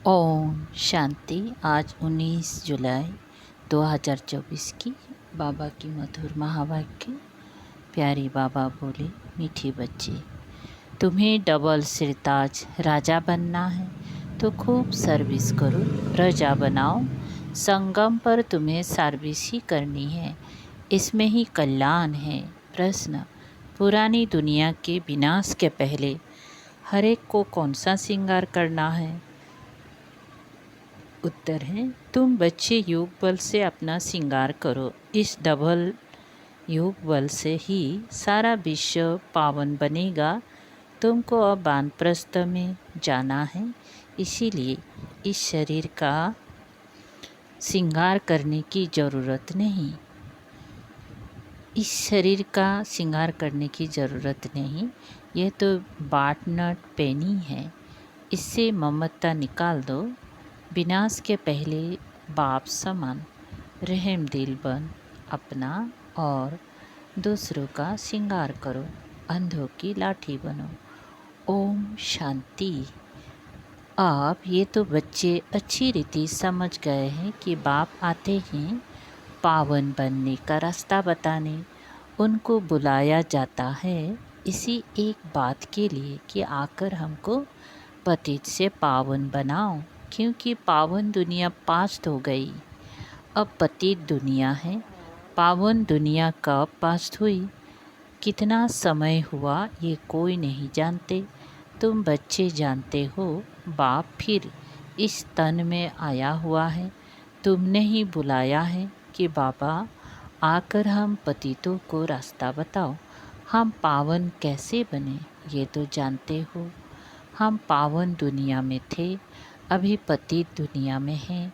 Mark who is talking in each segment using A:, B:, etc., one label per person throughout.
A: ओम शांति। आज 19 जुलाई 2024 की बाबा की मधुर महावाक्य। प्यारी बाबा बोले, मीठी बच्ची, तुम्हें डबल सिरताज राजा बनना है तो खूब सर्विस करो, प्रजा बनाओ। संगम पर तुम्हें सर्विस ही करनी है, इसमें ही कल्याण है। प्रश्न, पुरानी दुनिया के विनाश के पहले हर एक को कौन सा श्रृंगार करना है? उत्तर है, तुम बच्चे योग बल से अपना श्रृंगार करो। इस डबल योग बल से ही सारा विश्व पावन बनेगा। तुमको अब वानप्रस्थ में जाना है, इसीलिए इस शरीर का श्रृंगार करने की ज़रूरत नहीं। इस शरीर का श्रृंगार करने की ज़रूरत नहीं, यह तो बाटनट पेनी है। इससे ममता निकाल दो। विनाश के पहले बाप समान रहम दिल बन अपना और दूसरों का श्रृंगार करो। अंधों की लाठी बनो। ओम शांति। आप ये तो बच्चे अच्छी रीति समझ गए हैं कि बाप आते हैं पावन बनने का रास्ता बताने। उनको बुलाया जाता है इसी एक बात के लिए कि आकर हमको पतित से पावन बनाओ, क्योंकि पावन दुनिया पास्ट हो गई, अब पतित दुनिया है। पावन दुनिया कब पास्ट हुई, कितना समय हुआ, ये कोई नहीं जानते। तुम बच्चे जानते हो। बाप फिर इस तन में आया हुआ है, तुमने ही बुलाया है कि बाबा आकर हम पतितों को रास्ता बताओ। हम पावन कैसे बने ये तो जानते हो। हम पावन दुनिया में थे, अभी पतित दुनिया में हैं।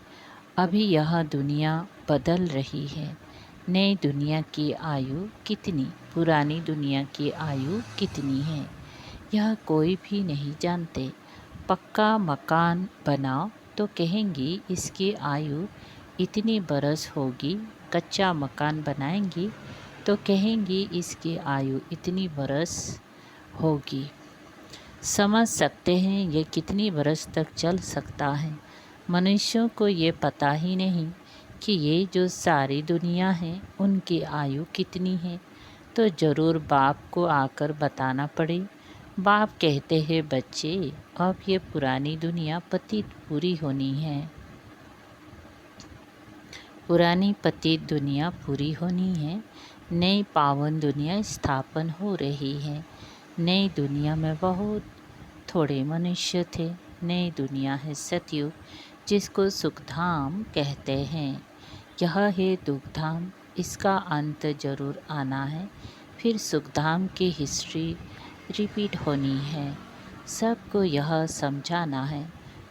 A: अभी यह दुनिया बदल रही है। नई दुनिया की आयु कितनी, पुरानी दुनिया की आयु कितनी है, यह कोई भी नहीं जानते। पक्का मकान बनाओ तो कहेंगी इसकी आयु इतनी बरस होगी। कच्चा मकान बनाएंगी तो कहेंगी इसकी आयु इतनी बरस होगी। समझ सकते हैं ये कितनी बरस तक चल सकता है। मनुष्यों को ये पता ही नहीं कि ये जो सारी दुनिया है उनकी आयु कितनी है, तो ज़रूर बाप को आकर बताना पड़े। बाप कहते हैं, बच्चे अब ये पुरानी दुनिया पतित पूरी होनी है। पुरानी पतित दुनिया पूरी होनी है, नई पावन दुनिया स्थापन हो रही है। नई दुनिया में बहुत थोड़े मनुष्य थे। नई दुनिया है सतयुग, जिसको सुखधाम कहते हैं। यह है दुखधाम, इसका अंत जरूर आना है। फिर सुखधाम की हिस्ट्री रिपीट होनी है। सबको यह समझाना है।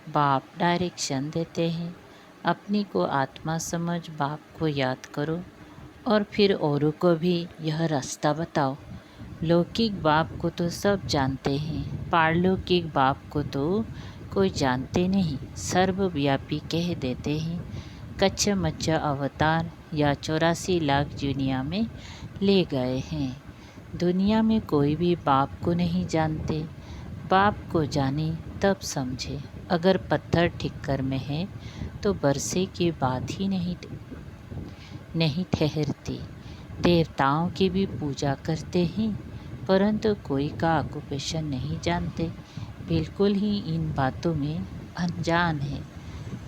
A: बाप डायरेक्शन देते हैं। अपनी को आत्मा समझ बाप को याद करो और फिर औरों को भी यह रास्ता बताओ। लौकिक बाप को तो सब जानते हैं, पारलौकिक बाप को तो कोई जानते नहीं। सर्वव्यापी कह देते हैं। कच्चा मच्चा अवतार या 84 लाख दुनिया में ले गए हैं। दुनिया में कोई भी बाप को नहीं जानते। बाप को जाने तब समझे। अगर पत्थर ठिक्कर में है तो बरसे की बात ही नहीं ठहरती। देवताओं की भी पूजा करते हैं, परंतु कोई का ऑक्यूपेशन नहीं जानते। बिल्कुल ही इन बातों में अनजान है।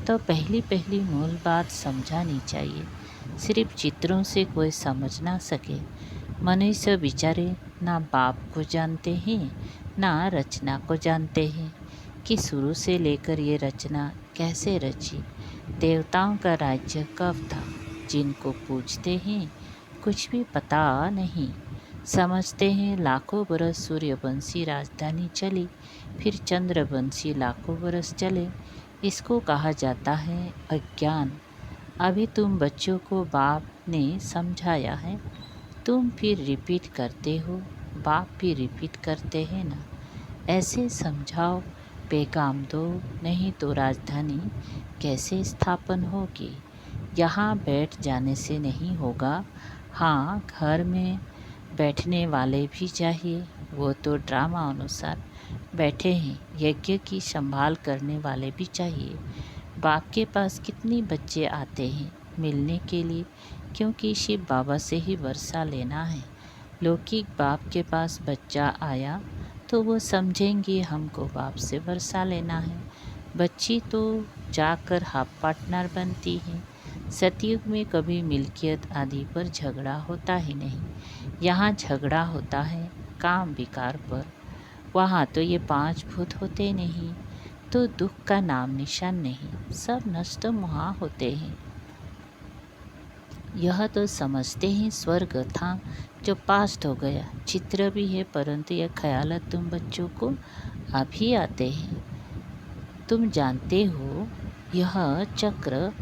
A: तो पहली मूल बात समझानी चाहिए। सिर्फ चित्रों से कोई समझ ना सके। मनुष्य बेचारे ना बाप को जानते हैं ना रचना को जानते हैं कि शुरू से लेकर ये रचना कैसे रची। देवताओं का राज्य कब था, जिनको पूजते हैं कुछ भी पता नहीं। समझते हैं लाखों बरस सूर्यवंशी राजधानी चली, फिर चंद्रवंशी लाखों बरस चले। इसको कहा जाता है अज्ञान। अभी तुम बच्चों को बाप ने समझाया है, तुम फिर रिपीट करते हो। बाप भी रिपीट करते हैं ना। ऐसे समझाओ, पैगाम दो, नहीं तो राजधानी कैसे स्थापन होगी। यहाँ बैठ जाने से नहीं होगा। हाँ, घर में बैठने वाले भी चाहिए, वो तो ड्रामा अनुसार बैठे हैं, यज्ञ की संभाल करने वाले भी चाहिए। बाप के पास कितने बच्चे आते हैं मिलने के लिए, क्योंकि शिव बाबा से ही वर्षा लेना है। लौकिक बाप के पास बच्चा आया तो वो समझेंगे हमको बाप से वर्षा लेना है। बच्ची तो जाकर हाफ पार्टनर बनती है। सतयुग में कभी मिल्कियत आदि पर झगड़ा होता ही नहीं। यहाँ झगड़ा होता है काम विकार पर। वहाँ तो ये 5 भूत होते नहीं, तो दुख का नाम निशान नहीं, सब नष्ट वहाँ होते हैं। यह तो समझते हैं स्वर्ग था जो पास्ट हो गया, चित्र भी है, परंतु यह ख्याल तुम बच्चों को अभी आते हैं। तुम जानते हो यह चक्र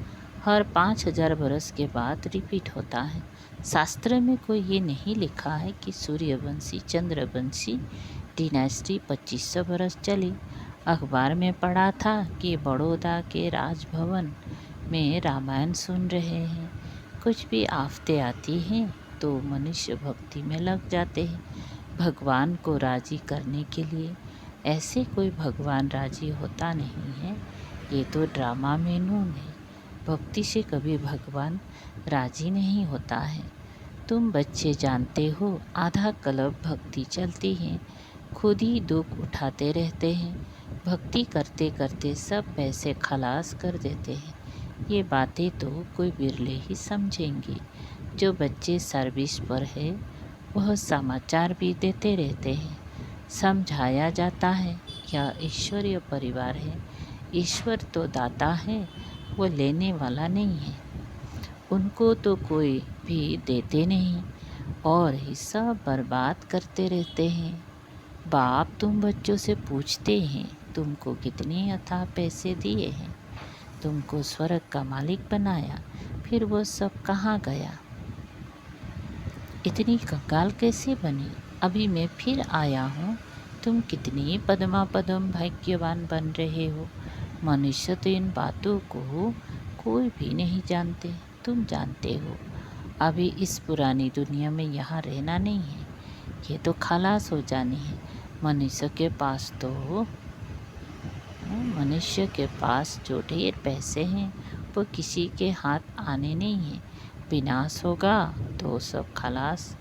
A: हर 5000 बरस के बाद रिपीट होता है। शास्त्र में कोई ये नहीं लिखा है कि सूर्यवंशी चंद्रवंशी डिनेस्टी 2500 बरस चली। अखबार में पढ़ा था कि बड़ौदा के राजभवन में रामायण सुन रहे हैं। कुछ भी आफतें आती हैं तो मनुष्य भक्ति में लग जाते हैं भगवान को राजी करने के लिए। ऐसे कोई भगवान राजी होता नहीं है, ये तो ड्रामा में नून है। भक्ति से कभी भगवान राजी नहीं होता है। तुम बच्चे जानते हो आधा कल्प भक्ति चलती है, खुद ही दुख उठाते रहते हैं। भक्ति करते करते सब पैसे खलास कर देते हैं। ये बातें तो कोई बिरले ही समझेंगे। जो बच्चे सर्विस पर है वह समाचार भी देते रहते हैं। समझाया जाता है यह ईश्वरीय परिवार है, ईश्वर तो दाता है, वो लेने वाला नहीं है। उनको तो कोई भी देते नहीं और हिस्सा बर्बाद करते रहते हैं। बाप तुम बच्चों से पूछते हैं तुमको कितने अथाह पैसे दिए हैं, तुमको स्वर्ग का मालिक बनाया, फिर वो सब कहाँ गया? इतनी कंगाल कैसे बनी? अभी मैं फिर आया हूँ। तुम कितनी पद्मा पदम भाग्यवान बन रहे हो। मनुष्य तो इन बातों को कोई भी नहीं जानते, तुम जानते हो। अभी इस पुरानी दुनिया में यहाँ रहना नहीं है, ये तो खलास हो जानी है। मनुष्य के पास जो ढेर पैसे हैं वो किसी के हाथ आने नहीं हैं। विनाश होगा तो सब खलास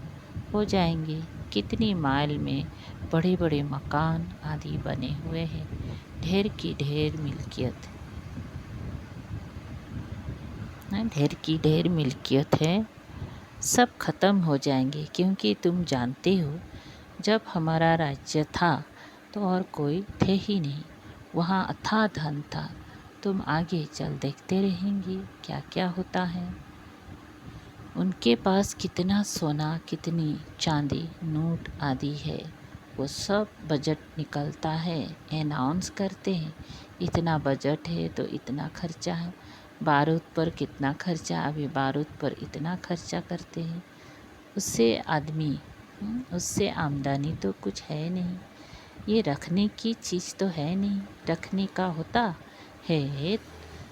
A: हो जाएंगे। कितनी माइल में बड़े बड़े मकान आदि बने हुए हैं, ढेर की ढेर मिल्कियत है, सब खत्म हो जाएंगे। क्योंकि तुम जानते हो जब हमारा राज्य था तो और कोई थे ही नहीं, वहाँ अथाह धन था। तुम आगे चल देखते रहेंगे क्या क्या होता है। उनके पास कितना सोना, कितनी चांदी, नोट आदि है, वो सब बजट निकलता है, अनाउंस करते हैं इतना बजट है तो इतना खर्चा है। बारूद पर कितना खर्चा, अभी बारूद पर इतना खर्चा करते हैं। उससे आमदनी तो कुछ है नहीं। ये रखने की चीज़ तो है नहीं, रखने का होता है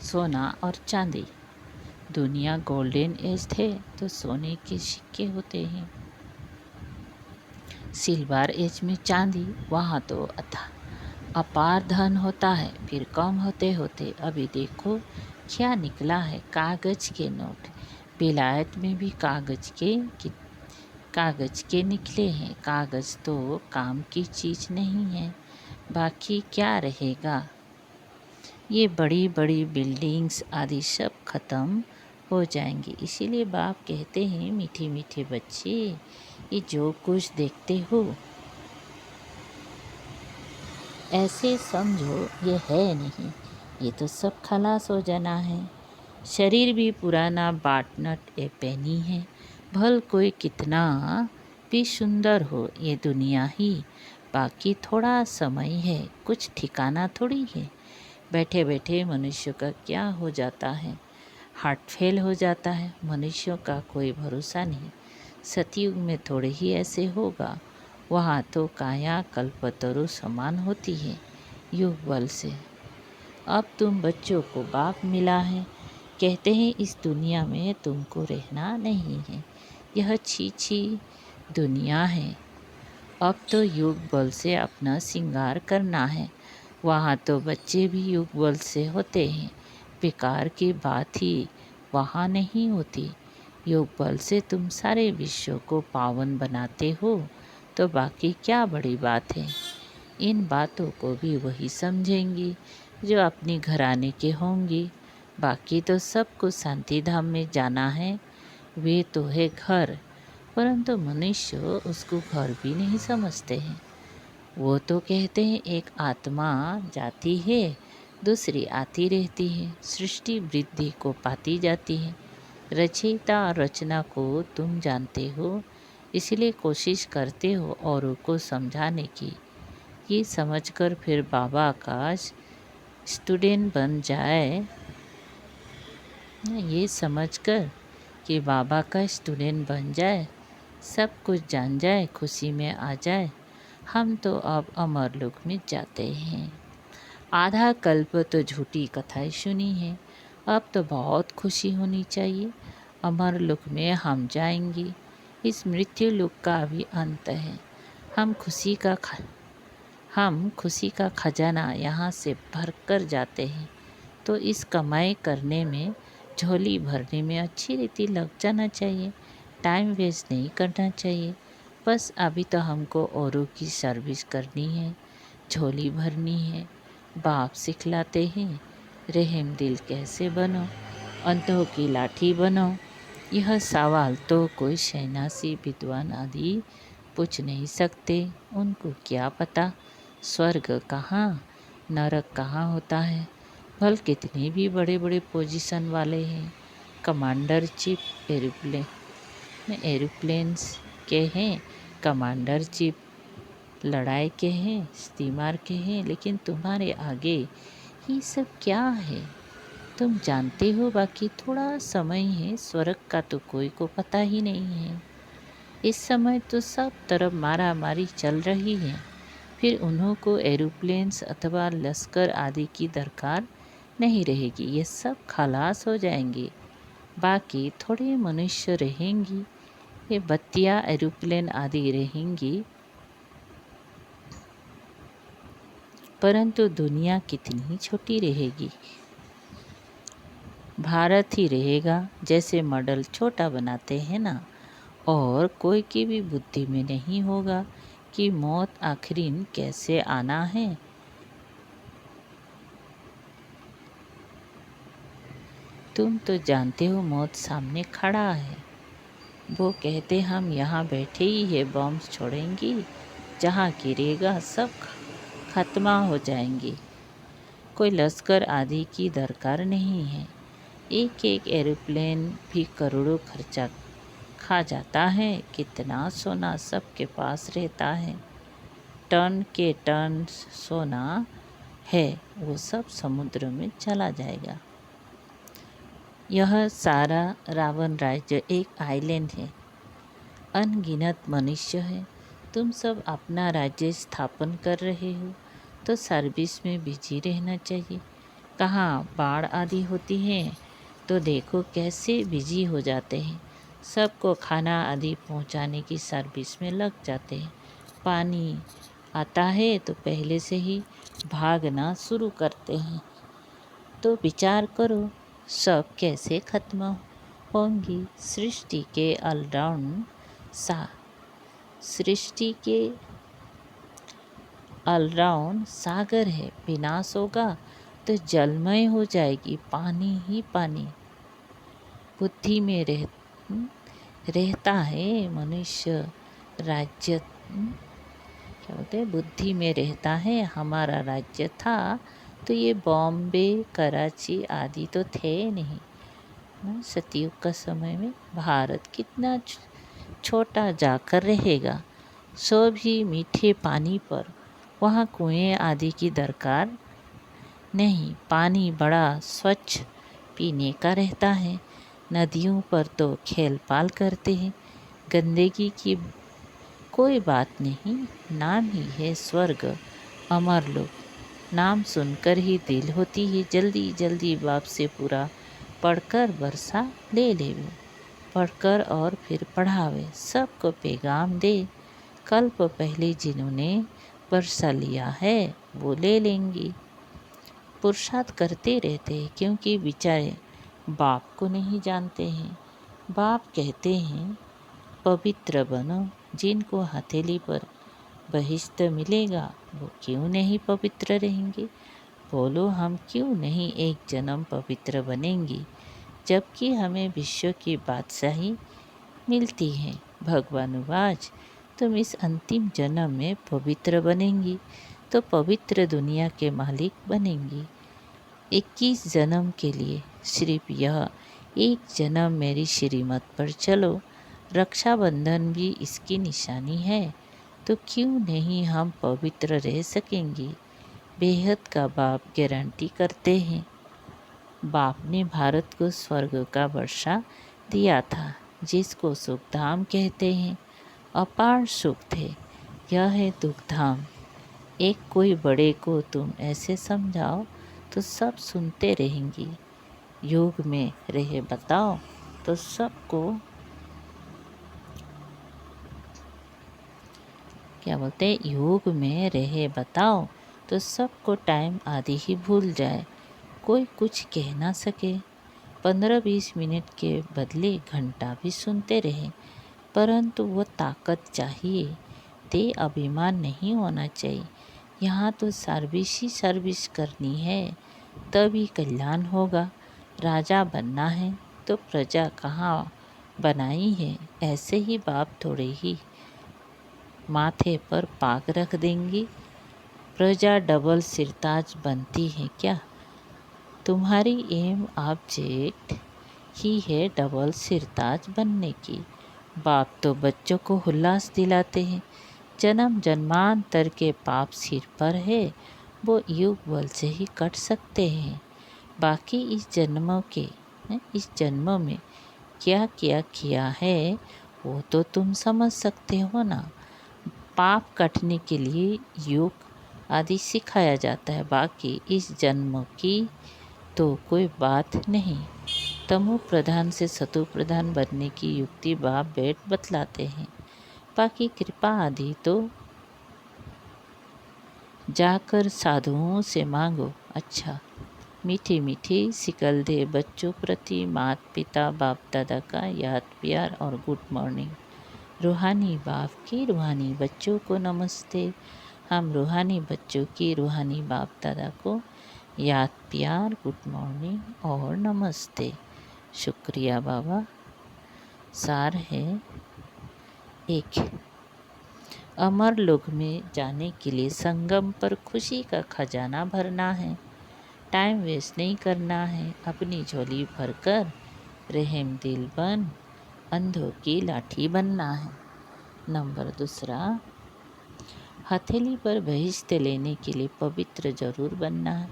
A: सोना और चांदी। दुनिया गोल्डन एज थे तो सोने के सिक्के होते हैं, सिल्वर एज में चांदी, वहाँ तो अपार धन होता है। फिर कम होते होते अभी देखो क्या निकला है, कागज़ के नोट। विलायत में भी कागज़ के निकले हैं। कागज़ तो काम की चीज़ नहीं है, बाकी क्या रहेगा। ये बड़ी बड़ी बिल्डिंग्स आदि सब खत्म हो जाएंगी। इसीलिए बाप कहते हैं मीठे मीठे बच्चे, ये जो कुछ देखते हो ऐसे समझो ये है नहीं, ये तो सब खलास हो जाना है। शरीर भी पुराना बाटनट ए पैनी है, भल कोई कितना भी सुंदर हो ये दुनिया ही, बाकी थोड़ा समय है, कुछ ठिकाना थोड़ी है। बैठे बैठे मनुष्य का क्या हो जाता है, हार्ट फेल हो जाता है। मनुष्यों का कोई भरोसा नहीं। सतयुग में थोड़े ही ऐसे होगा, वहाँ तो काया कल्पतरु समान होती है युग बल से। अब तुम बच्चों को बाप मिला है, कहते हैं इस दुनिया में तुमको रहना नहीं है, यह छी छी दुनिया है। अब तो योग बल से अपना श्रृंगार करना है। वहाँ तो बच्चे भी योग बल से होते हैं। बेकार की बात ही वहाँ नहीं होती। योग बल से तुम सारे विश्व को पावन बनाते हो, तो बाकी क्या बड़ी बात है। इन बातों को भी वही समझेंगी जो अपनी घराने के होंगी। बाकी तो सबको शांति धाम में जाना है। वे तो है घर, परंतु मनुष्य उसको घर भी नहीं समझते हैं। वो तो कहते हैं एक आत्मा जाती है, दूसरी आती रहती है, सृष्टि वृद्धि को पाती जाती है। रचयिता और रचना को तुम जानते हो, इसलिए कोशिश करते हो औरों को समझाने की। ये समझकर फिर बाबा का स्टूडेंट बन जाए, ये समझकर कि बाबा का स्टूडेंट बन जाए, सब कुछ जान जाए, खुशी में आ जाए। हम तो अब अमरलोक में जाते हैं। आधा कल्प तो झूठी कथाएं सुनी है, अब तो बहुत खुशी होनी चाहिए। अमरलोक में हम जाएंगे। इस मृत्यु लोक का भी अंत है। हम खुशी का खजाना यहाँ से भर कर जाते हैं, तो इस कमाई करने में, झोली भरने में अच्छी रीति लग जाना चाहिए। टाइम वेस्ट नहीं करना चाहिए। बस अभी तो हमको औरों की सर्विस करनी है, झोली भरनी है। बाप सिखलाते हैं, रहम दिल कैसे बनो, अंतों की लाठी बनो। यह सवाल तो कोई सन्यासी विद्वान आदि पूछ नहीं सकते। उनको क्या पता स्वर्ग कहाँ, नरक कहाँ होता है। भल कितने भी बड़े बड़े पोजीशन वाले हैं, कमांडर चीफ एरोप्लेन्स के हैं, कमांडर चीफ लड़ाई के हैं, स्टीमर के हैं, लेकिन तुम्हारे आगे ये सब क्या है तुम जानते हो। बाकी थोड़ा समय है, स्वर्ग का तो कोई को पता ही नहीं है। इस समय तो सब तरफ मारा मारी चल रही है। फिर उन्हों को एरोप्लेन्स अथवा लश्कर आदि की दरकार नहीं रहेगी। ये सब खलास हो जाएंगे। बाकी थोड़े मनुष्य रहेंगी, ये बत्तियाँ एरोप्लेन आदि रहेंगी, परंतु दुनिया कितनी छोटी रहेगी। भारत ही रहेगा। जैसे मॉडल छोटा बनाते हैं ना, और कोई की भी बुद्धि में नहीं होगा कि मौत आखिरीन कैसे आना है। तुम तो जानते हो मौत सामने खड़ा है। वो कहते हम यहाँ बैठे ही है, बॉम्ब छोड़ेंगी, जहाँ गिरेगा सब खत्मा हो जाएंगी। कोई लश्कर आदि की दरकार नहीं है। एक एक एरोप्लेन भी करोड़ों खर्चा खा जाता है। कितना सोना सबके पास रहता है, टन के टन सोना है, वो सब समुद्र में चला जाएगा। यह सारा रावण राज्य एक आइलैंड है, अनगिनत मनुष्य है। तुम सब अपना राज्य स्थापन कर रहे हो, तो सर्विस में बिजी रहना चाहिए। कहाँ बाढ़ आदि होती है तो देखो कैसे बिजी हो जाते हैं। सबको खाना आदि पहुंचाने की सर्विस में लग जाते हैं। पानी आता है तो पहले से ही भागना शुरू करते हैं। तो विचार करो सब कैसे खत्म होंगी। सृष्टि के ऑलराउंड सागर है। विनाश होगा तो जलमय हो जाएगी, पानी ही पानी। बुद्धि में रहता है मनुष्य राज्य, क्या बोलते हैं, बुद्धि में रहता है। हमारा राज्य था तो ये बॉम्बे कराची आदि तो थे नहीं ना। सतयुग का समय में भारत कितना छोटा जाकर रहेगा। सो भी मीठे पानी पर, वहाँ कुएं आदि की दरकार नहीं। पानी बड़ा स्वच्छ पीने का रहता है। नदियों पर तो खेल पाल करते हैं। गंदगी की कोई बात नहीं। नाम ही है स्वर्ग, अमरलोक। नाम सुनकर ही दिल होती है जल्दी जल्दी बाप से पूरा पढ़कर बरसा ले लेवे, पढ़कर और फिर पढ़ावे, सबको पैगाम दे। कल्प पहले जिन्होंने वर्षा लिया है वो ले लेंगी। पुरुषार्थ करते रहते हैं क्योंकि बेचारे बाप को नहीं जानते हैं। बाप कहते हैं पवित्र बनो। जिनको हथेली पर बहिष्ट मिलेगा वो क्यों नहीं पवित्र रहेंगे? बोलो हम क्यों नहीं एक जन्म पवित्र बनेंगी, जबकि हमें विश्व की बादशाही मिलती है। भगवानुवाच तुम इस अंतिम जन्म में पवित्र बनेंगी तो पवित्र दुनिया के मालिक बनेंगी। 21 जन्म के लिए सिर्फ यह एक जन्म मेरी श्रीमत पर चलो। रक्षाबंधन भी इसकी निशानी है, तो क्यों नहीं हम पवित्र रह सकेंगी? बेहद का बाप गारंटी करते हैं। बाप ने भारत को स्वर्ग का वर्षा दिया था, जिसको सुखधाम कहते हैं। अपार सुख थे। यह है दुखधाम। एक कोई बड़े को तुम ऐसे समझाओ तो सब सुनते रहेंगी। योग में रहे बताओ तो सबको क्या बोलते हैं, योग में रहे बताओ तो सबको टाइम आदि ही भूल जाए, कोई कुछ कह ना सके। 15-20 मिनट के बदले घंटा भी सुनते रहे, परंतु वो ताकत चाहिए। ते अभिमान नहीं होना चाहिए। यहाँ तो सर्विस ही सर्विस करनी है, तभी कल्याण होगा। राजा बनना है तो प्रजा कहाँ बनाई है? ऐसे ही बाप थोड़े ही माथे पर पाग रख देंगी। प्रजा डबल सिरताज बनती है क्या? तुम्हारी एम ऑब्जेक्ट ही है डबल सिरताज बनने की। बाप तो बच्चों को उल्लास दिलाते हैं। जन्म जन्मांतर के पाप सिर पर है, वो युग बल से ही कट सकते हैं। बाकी इस जन्म में क्या क्या किया है वो तो तुम समझ सकते हो ना। पाप कटने के लिए योग आदि सिखाया जाता है, बाकी इस जन्म की तो कोई बात नहीं। तमो प्रधान से सतो प्रधान बनने की युक्ति बाप बैठ बतलाते हैं। बाकी कृपा आदि तो जाकर साधुओं से मांगो। अच्छा, मीठी मीठी सिकल दे बच्चों प्रति माता पिता बाप दादा का याद प्यार और गुड मॉर्निंग। रूहानी बाप की रूहानी बच्चों को नमस्ते। हम रूहानी बच्चों की रूहानी बाप दादा को याद प्यार गुड मॉर्निंग और नमस्ते। शुक्रिया बाबा। सार है एक, अमर लोक में जाने के लिए संगम पर खुशी का खजाना भरना है। टाइम वेस्ट नहीं करना है। अपनी झोली भरकर रहम दिल बन अंधों की लाठी बनना है। नंबर 2, हथेली पर बहिष्ट लेने के लिए पवित्र जरूर बनना है।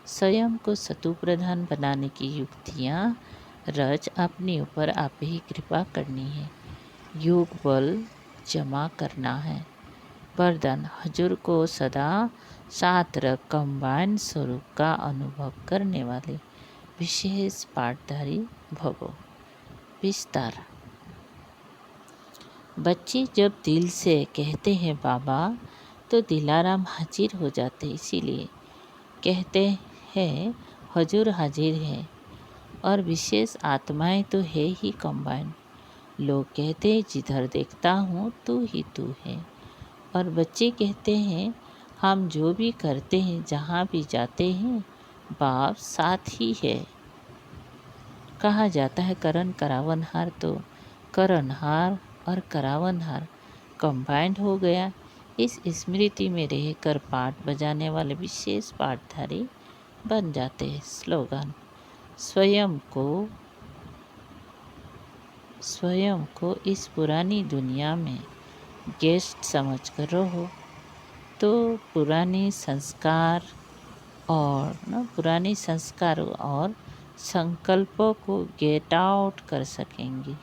A: स्वयं को सतु प्रधान बनाने की युक्तियाँ रच अपने ऊपर आप ही कृपा करनी है। योग बल जमा करना है। वरदान हजूर को सदा साथ रख कंबाइन स्वरूप का अनुभव करने वाले विशेष पाठधारी भवो। विस्तार। बच्चे जब दिल से कहते हैं बाबा तो दिलाराम हाजिर हो जाते, इसीलिए कहते हैं हजूर हाजिर है। और विशेष आत्माएं तो है ही कंबाइन। लोग कहते हैं जिधर देखता हूँ तू ही तू है। और बच्चे कहते हैं हम जो भी करते हैं जहाँ भी जाते हैं बाप साथ ही है। कहा जाता है करण करावनहार, तो करणहार और करावनहार कंबाइंड हो गया। इस स्मृति में रहकर पाठ बजाने वाले विशेष पाठधारी बन जाते हैं। स्लोगन। स्वयं को इस पुरानी दुनिया में गेस्ट समझकर रहो, तो पुराने संस्कार और संकल्पों को गेट आउट कर सकेंगी।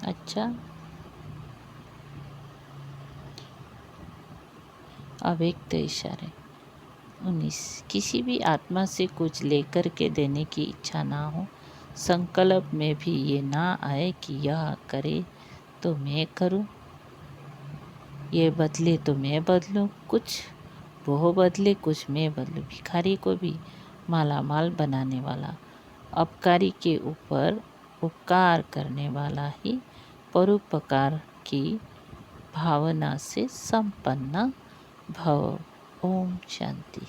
A: अच्छा, अव्यक्त इशारे। 19, किसी भी आत्मा से कुछ लेकर के देने की इच्छा ना हो, संकल्प में भी ये ना आए कि यह करे तो मैं करूं, ये बदले तो मैं बदलूं, कुछ वो बदले कुछ मैं बदलूं। भिखारी को भी माला माल बनाने वाला, अपकारी के ऊपर उपकार करने वाला ही परोपकार की भावना से संपन्न भव। ओम शांति।